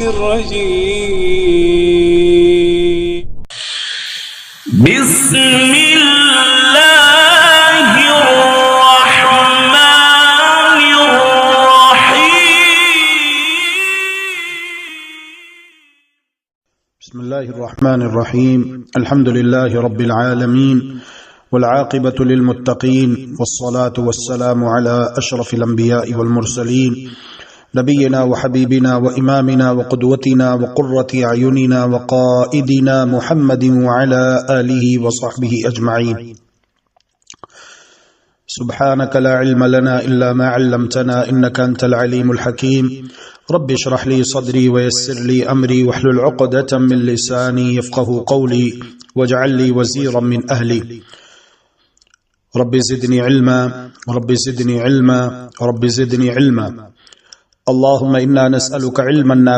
الرجيم. بسم الله الرحمن الرحيم. بسم الله الرحمن الرحيم. الحمد لله رب العالمين، والعاقبة للمتقين، والصلاة والسلام على أشرف الأنبياء والمرسلين، نبينا وحبيبنا وإمامنا وقدوتنا وقرة أعيننا وقائدنا محمد وعلى آله وصحبه أجمعين. سبحانك لا علم لنا إلا ما علمتنا إنك أنت العليم الحكيم. رب اشرح لي صدري ويسر لي أمري واحلل عقدة من لساني يفقه قولي واجعل لي وزيرا من أهلي. رب زدني علما، رب زدني علما، رب زدني علما. اللهم إنا نسألك علما